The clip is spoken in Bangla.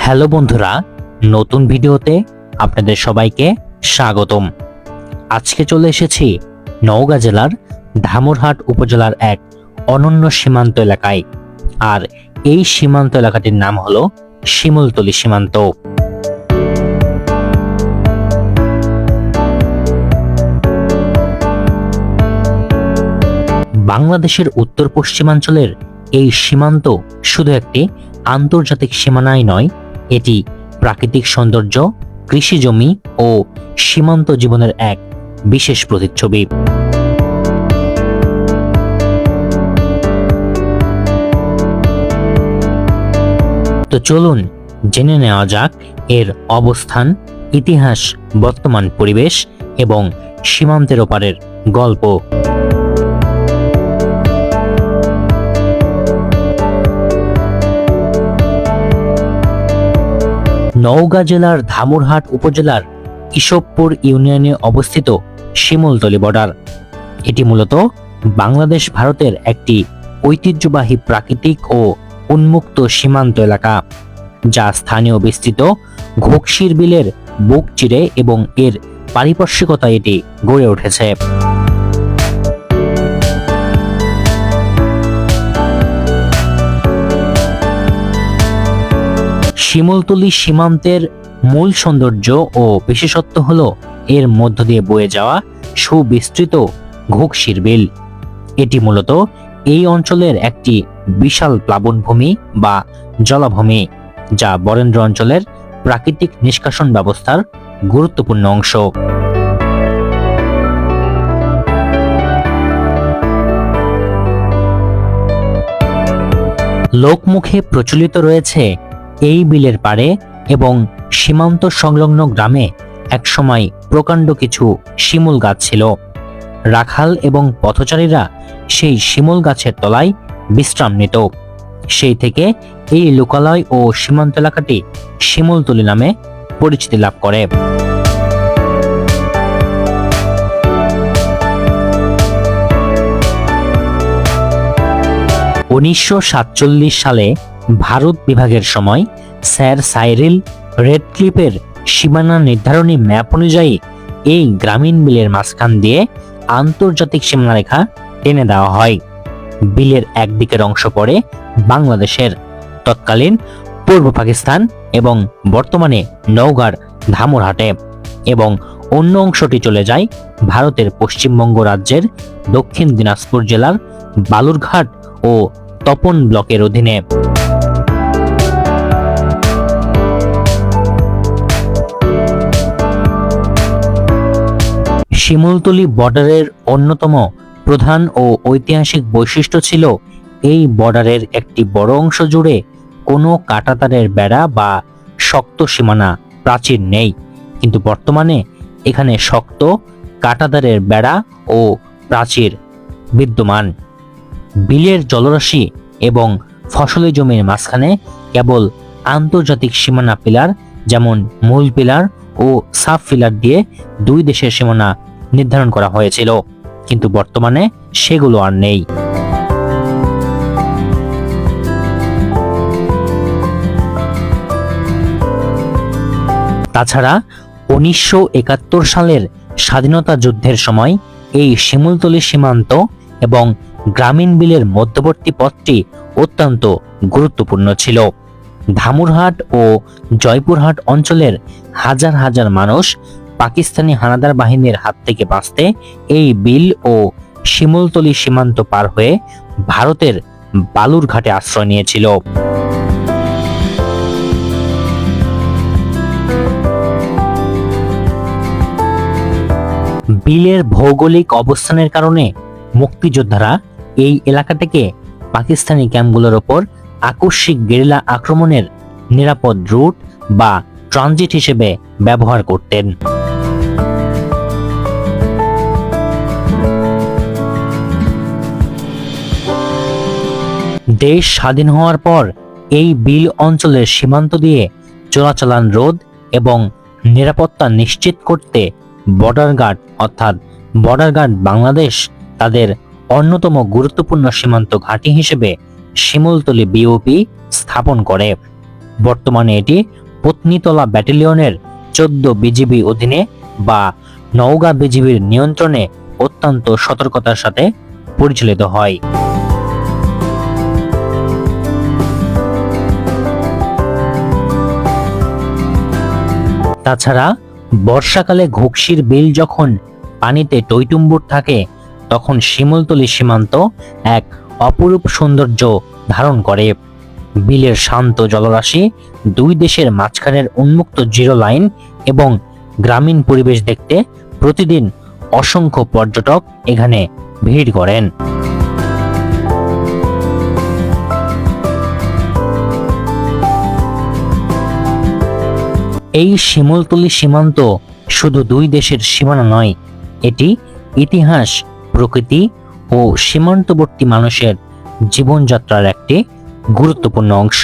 হ্যালো বন্ধুরা, নতুন ভিডিওতে আপনাদের সবাইকে স্বাগতম। আজকে চলে এসেছি নওগাঁ জেলার ধামুরহাট উপজেলার এক অনন্য সীমান্ত এলাকায়। আর এই সীমান্ত এলাকাটির নাম হলো শিমুলতলি সীমান্ত। বাংলাদেশের উত্তর পশ্চিমাঞ্চলের এই সীমান্ত শুধু একটি আন্তর্জাতিক সীমানাই নয়, এটি প্রাকৃতিক সৌন্দর্য, কৃষি জমি ও সীমান্ত জীবনের এক বিশেষ প্রতিচ্ছবি। তো চলুন জেনে নেওয়া যাক এর অবস্থান, ইতিহাস, বর্তমান পরিবেশ এবং সীমান্তের ওপারের গল্প। নওগাঁ জেলার ধামুরহাট উপজেলার ইসবপুর ইউনিয়নে অবস্থিত শিমুলতলি বর্ডার। এটি মূলত বাংলাদেশ ভারতের একটি ঐতিহ্যবাহী প্রাকৃতিক ও উন্মুক্ত সীমান্ত এলাকা, যা স্থানীয় বিস্তৃত ঘোকশির বিলের বুক চিরে এবং এর পারিপার্শ্বিকতায় এটি গড়ে উঠেছে। শিমুলতলি সীমান্তের মূল সৌন্দর্য ও বিশেষত্ব হল এর মধ্য দিয়ে বয়ে যাওয়া সুবিস্তৃত ঘোকশির বিল। এটি মূলত এই অঞ্চলের একটি বিশাল প্লাবনভূমি বা জলাভূমি, যা বরেন্দ্র অঞ্চলের প্রাকৃতিক নিষ্কাশন ব্যবস্থার গুরুত্বপূর্ণ অংশ। লোকমুখে প্রচলিত রয়েছে এই বিলের পাড়ে এবং সীমান্ত সংলগ্ন গ্রামে একসময় প্রকাণ্ড কিছু শিমুল গাছ ছিল। রাখাল এবং পথচারীরা সেই শিমুল গাছের তলায় বিশ্রাম নিত। সেই থেকে এই লোকালয় ও সীমান্ত এলাকাটি শিমুলতলি নামে পরিচিতি লাভ করে। 1947 সালে ভারত বিভাগের সময় স্যার সাইরিল রেডক্লিফের সীমানা নির্ধারণী ম্যাপ অনুযায়ী এই গ্রামীণ বিলের মাঝখান দিয়ে আন্তর্জাতিক সীমারেখা টেনে দেওয়া হয়। বিলের একদিকের অংশ পড়ে বাংলাদেশের, তৎকালীন পূর্ব পাকিস্তান এবং বর্তমানে নওগাঁর ধামুরহাটে, এবং অন্য অংশটি চলে যায় ভারতের পশ্চিমবঙ্গ রাজ্যের দক্ষিণ দিনাজপুর জেলার বালুরঘাট ও তপন ব্লকের অধীনে। শিমুলতলি বর্ডারের অন্যতম প্রধান ও ঐতিহাসিক বৈশিষ্ট্য ছিল এই বর্ডারের একটি বড় অংশ জুড়ে কোনো কাঁটাতারের বেড়া বা শক্ত সীমানা প্রাচীর নেই, কিন্তু বর্তমানে এখানে শক্ত কাঁটাতারের বেড়া ও প্রাচীর বিদ্যমান। বিলের জলরাশি এবং ফসলি জমির মাঝখানে কেবল আন্তর্জাতিক সীমানা পিলার, যেমন মূল পিলার ও সাব পিলার দিয়ে দুই দেশের সীমানা নির্ধারণ করা হয়েছিল, কিন্তু বর্তমানে সেগুলো আর নেই। তাছাড়া 1971 সালের স্বাধীনতা যুদ্ধের সময় এই শিমুলতলি সীমান্ত এবং গ্রামীণ বিলের মধ্যবর্তী পথটি অত্যন্ত গুরুত্বপূর্ণ ছিল। ধামুরহাট ও জয়পুরহাট অঞ্চলের হাজার হাজার মানুষ পাকিস্তানি হানাদার বাহিনীর হাত থেকে বাঁচতে এই বিল ও শিমুলতলি সীমান্ত পার হয়ে ভারতের বালুরঘাটে আশ্রয় নিয়েছিল। বিলের ভৌগোলিক অবস্থানের কারণে মুক্তিযোদ্ধারা এই এলাকা থেকে পাকিস্তানি ক্যাম্পগুলোর ওপর আকস্মিক গেরিলা আক্রমণের নিরাপদ রুট বা ট্রানজিট হিসেবে ব্যবহার করতেন। দেশ স্বাধীন হওয়ার পর এই বিল অঞ্চলের সীমান্ত দিয়ে চোরাচালান রোধ এবং নিরাপত্তা নিশ্চিত করতে বর্ডার গার্ড অর্থাৎ বর্ডার গার্ড বাংলাদেশ তাদের অন্যতম গুরুত্বপূর্ণ সীমান্ত ঘাঁটি হিসেবে শিমুলতলি বিওপি স্থাপন করে। বর্তমানে এটি পত্নীতলা ব্যাটালিয়নের 14 বিজিবি অধীনে বা নওগাঁ বিজিবির নিয়ন্ত্রণে অত্যন্ত সতর্কতার সাথে পরিচালিত হয়। তাছাড়া বর্ষাকালে ঘুকশির বিল যখন পানিতে টইটুম্বুর থাকে, তখন শিমুলতলি সীমান্ত এক অপরূপ সৌন্দর্য ধারণ করে। বিলের শান্ত জলরাশি, দুই দেশের মাঝখানের উন্মুক্ত জিরো লাইন এবং গ্রামীণ পরিবেশ দেখতে প্রতিদিন অসংখ্য পর্যটক এখানে ভিড় করেন। এই শিমুলতলি সীমান্ত শুধু দুই দেশের সীমানা নয়, এটি ইতিহাস, প্রকৃতি ও সীমান্তবর্তী মানুষের জীবনযাত্রার একটি গুরুত্বপূর্ণ অংশ।